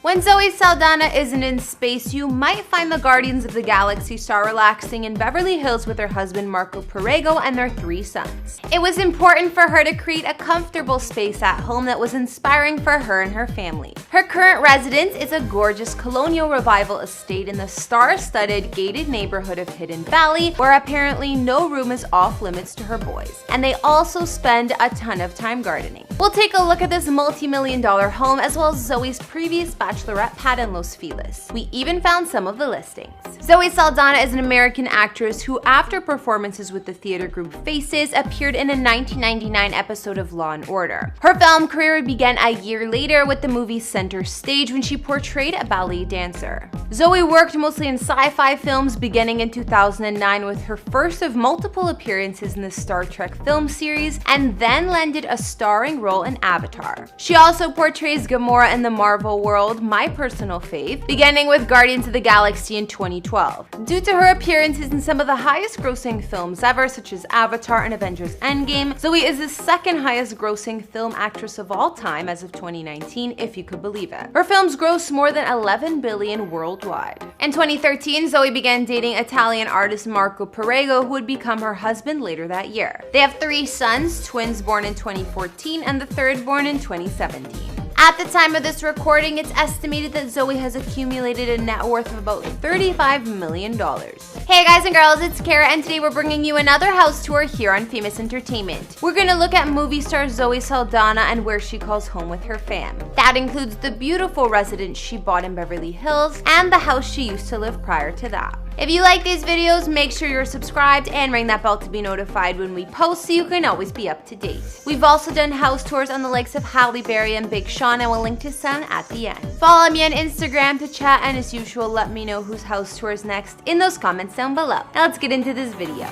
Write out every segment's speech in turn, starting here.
When Zoe Saldana isn't in space, you might find the Guardians of the Galaxy star relaxing in Beverly Hills with her husband Marco Perego and their 3 sons. It was important for her to create a comfortable space at home that was inspiring for her and her family. Her current residence is a gorgeous Colonial Revival estate in the star-studded gated neighborhood of Hidden Valley, where apparently no room is off limits to her boys. And they also spend a ton of time gardening. We'll take a look at this multi-million-dollar home as well as Zoe's previous bachelorette pad in Los Feliz. We even found some of the listings. Zoe Saldana is an American actress who, after performances with the theater group Faces, appeared in a 1999 episode of Law & Order. Her film career began a year later with the movie Center Stage when she portrayed a ballet dancer. Zoe worked mostly in sci-fi films beginning in 2009 with her first of multiple appearances in the Star Trek film series, and then landed a starring role in Avatar. She also portrays Gamora in the Marvel world, my personal fave, beginning with Guardians of the Galaxy in 2012. Due to her appearances in some of the highest grossing films ever, such as Avatar and Avengers Endgame, Zoe is the second highest grossing film actress of all time as of 2019, if you could believe it. Her films grossed more than 11 billion worldwide. In 2013, Zoe began dating Italian artist Marco Perego, who would become her husband later that year. They have 3 sons, twins born in 2014 and the third born in 2017. At the time of this recording, it's estimated that Zoe has accumulated a net worth of about $35 million. Hey guys and girls, it's Kara, and today we're bringing you another house tour here on Famous Entertainment. We're gonna look at movie star Zoe Saldana and where she calls home with her fam. That includes the beautiful residence she bought in Beverly Hills and the house she used to live prior to that. If you like these videos, make sure you're subscribed and ring that bell to be notified when we post so you can always be up to date. We've also done house tours on the likes of Halle Berry and Big Sean, and we'll link to some at the end. Follow me on Instagram to chat, and as usual, let me know whose house tour is next in those comments down below. Now let's get into this video.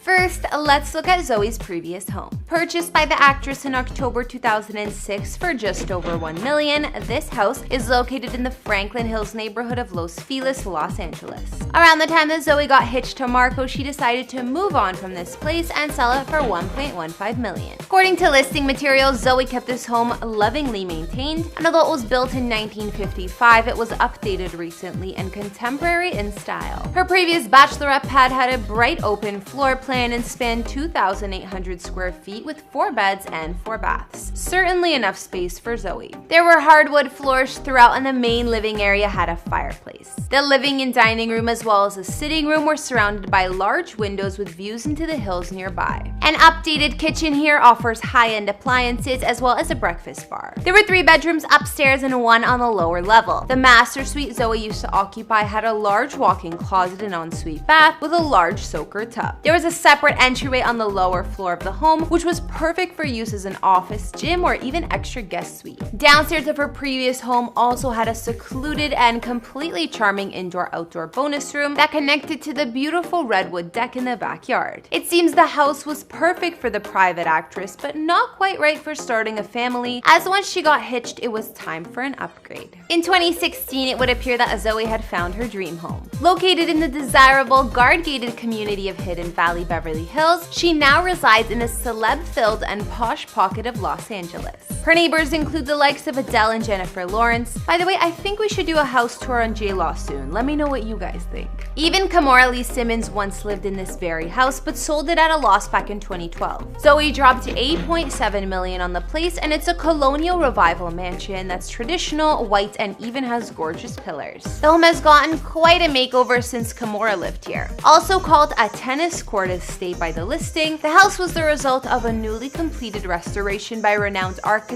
First, let's look at Zoe's previous home. Purchased by the actress in October 2006 for just over $1 million, this house is located in the Franklin Hills neighborhood of Los Feliz, Los Angeles. Around the time that Zoe got hitched to Marco, she decided to move on from this place and sell it for $1.15 million. According to listing materials, Zoe kept this home lovingly maintained, and although it was built in 1955, it was updated recently and contemporary in style. Her previous bachelorette pad had a bright open floor plan and spanned 2,800 square feet with 4 beds and 4 baths. Certainly enough space for Zoe. There were hardwood floors throughout, and the main living area had a fireplace. The living and dining room as well as the sitting room were surrounded by large windows with views into the hills nearby. An updated kitchen here offers high-end appliances as well as a breakfast bar. There were 3 bedrooms upstairs and 1 on the lower level. The master suite Zoe used to occupy had a large walk-in closet and ensuite bath with a large soaker tub. There was a separate entryway on the lower floor of the home, which was perfect for use as an office, gym, or even extra guest suite. Downstairs of her previous home also had a secluded and completely charming indoor-outdoor bonus room that connected to the beautiful redwood deck in the backyard. It seems the house was perfect for the private actress, but not quite right for starting a family, as once she got hitched, it was time for an upgrade. In 2016, it would appear that Zoe had found her dream home. Located in the desirable, guard-gated community of Hidden Valley, Beverly Hills, she now resides in a celeb-filled and posh pocket of Los Angeles. Her neighbors include the likes of Adele and Jennifer Lawrence. By the way, I think we should do a house tour on J-Law soon. Let me know what you guys think. Even Gamora Lee Simmons once lived in this very house, but sold it at a loss back in 2012. Zoe dropped $8.7 million on the place, and it's a Colonial Revival mansion that's traditional, white, and even has gorgeous pillars. The home has gotten quite a makeover since Gamora lived here. Also called a tennis court estate by the listing, the house was the result of a newly completed restoration by renowned architect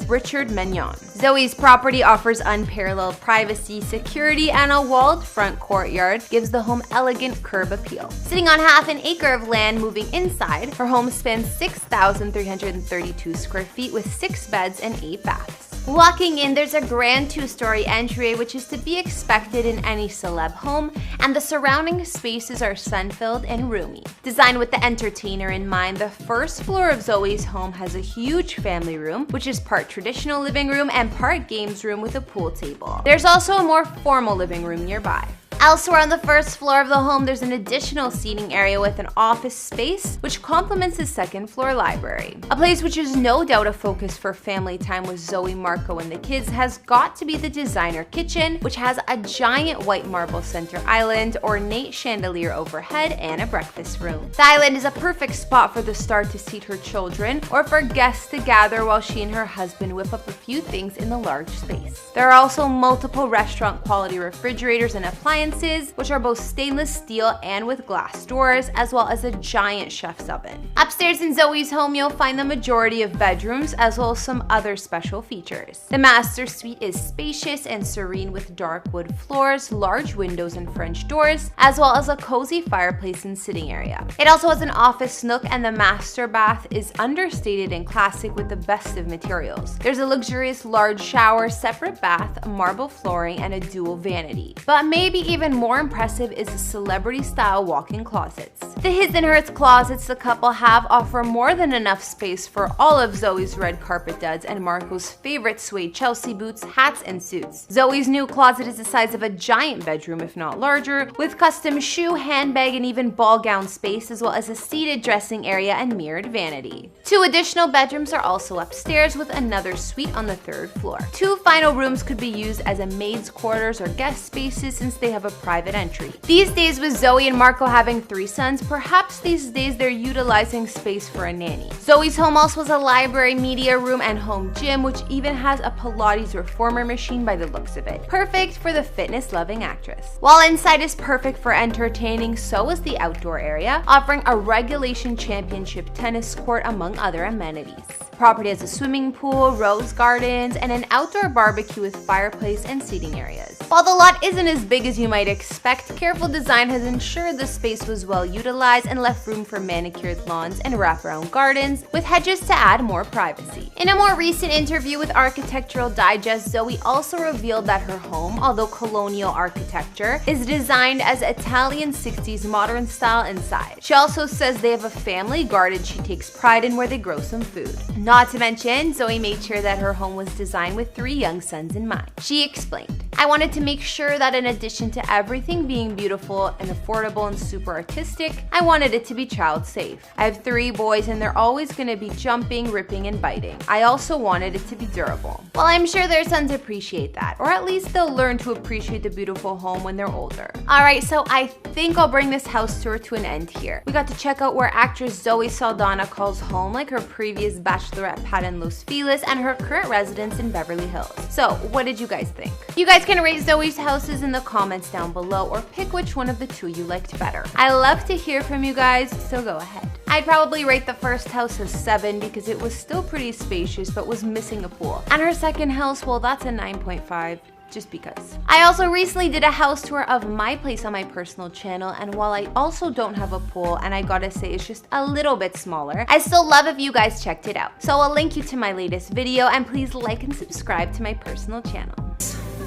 Richard Mignon. Zoe's property offers unparalleled privacy, security, and a walled front courtyard gives the home elegant curb appeal. Sitting on half an acre of land moving inside, her home spans 6,332 square feet with 6 beds and 8 baths. Walking in, there's a grand 2-story entryway, which is to be expected in any celeb home, and the surrounding spaces are sun-filled and roomy. Designed with the entertainer in mind, the first floor of Zoe's home has a huge family room, which is part traditional living room and part games room with a pool table. There's also a more formal living room nearby. Elsewhere on the first floor of the home, there's an additional seating area with an office space, which complements the second floor library. A place which is no doubt a focus for family time with Zoe, Marco, and the kids has got to be the designer kitchen, which has a giant white marble center island, ornate chandelier overhead, and a breakfast room. The island is a perfect spot for the star to seat her children or for guests to gather while she and her husband whip up a few things in the large space. There are also multiple restaurant quality refrigerators and appliances, which are both stainless steel and with glass doors, as well as a giant chef's oven. Upstairs in Zoe's home, you'll find the majority of bedrooms, as well as some other special features. The master suite is spacious and serene with dark wood floors, large windows and French doors, as well as a cozy fireplace and sitting area. It also has an office nook, and the master bath is understated and classic with the best of materials. There's a luxurious large shower, separate bath, marble flooring, and a dual vanity. But maybe even more impressive is the celebrity-style walk-in closets. The his and hers closets the couple have offer more than enough space for all of Zoe's red carpet duds and Marco's favorite suede Chelsea boots, hats, and suits. Zoe's new closet is the size of a giant bedroom, if not larger, with custom shoe, handbag, and even ball gown space, as well as a seated dressing area and mirrored vanity. 2 additional bedrooms are also upstairs, with another suite on the 3rd floor. 2 final rooms could be used as a maid's quarters or guest spaces since they have a private entry. These days, with Zoe and Marco having 3 sons, perhaps these days they're utilizing space for a nanny. Zoe's home also has a library, media room, and home gym, which even has a Pilates reformer machine by the looks of it. Perfect for the fitness-loving actress. While inside is perfect for entertaining, so is the outdoor area, offering a regulation championship tennis court among other amenities. Property has a swimming pool, rose gardens, and an outdoor barbecue with fireplace and seating areas. While the lot isn't as big as you might expect, careful design has ensured the space was well utilized and left room for manicured lawns and wraparound gardens, with hedges to add more privacy. In a more recent interview with Architectural Digest, Zoe also revealed that her home, although colonial architecture, is designed as Italian 60s modern style inside. She also says they have a family garden she takes pride in where they grow some food. Not to mention, Zoe made sure that her home was designed with 3 young sons in mind. She explained, "I wanted to make sure that in addition to everything being beautiful and affordable and super artistic, I wanted it to be child safe. I have 3 boys and they're always going to be jumping, ripping, and biting. I also wanted it to be durable." Well, I'm sure their sons appreciate that, or at least they'll learn to appreciate the beautiful home when they're older. Alright, so I think I'll bring this house tour to an end here. We got to check out where actress Zoe Saldana calls home, like her previous bachelorette pad in Los Feliz and her current residence in Beverly Hills. So, what did you guys think? You guys can rate Zoe's houses in the comments down below, or pick which one of the 2 you liked better. I love to hear from you guys, so go ahead. I'd probably rate the first house a 7 because it was still pretty spacious but was missing a pool. And her second house, well, that's a 9.5. Just because. I also recently did a house tour of my place on my personal channel, and while I also don't have a pool, and I gotta say it's just a little bit smaller, I still love if you guys checked it out. So I'll link you to my latest video, and please like and subscribe to my personal channel.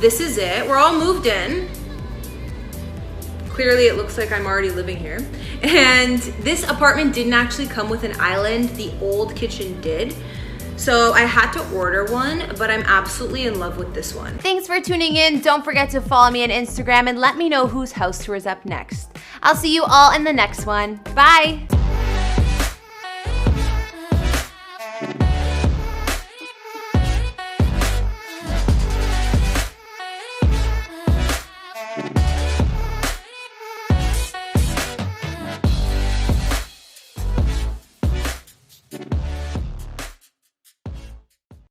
This is it. We're all moved in. Clearly it looks like I'm already living here. And this apartment didn't actually come with an island. The old kitchen did. So I had to order one, but I'm absolutely in love with this one. Thanks for tuning in. Don't forget to follow me on Instagram and let me know whose house tour is up next. I'll see you all in the next one. Bye!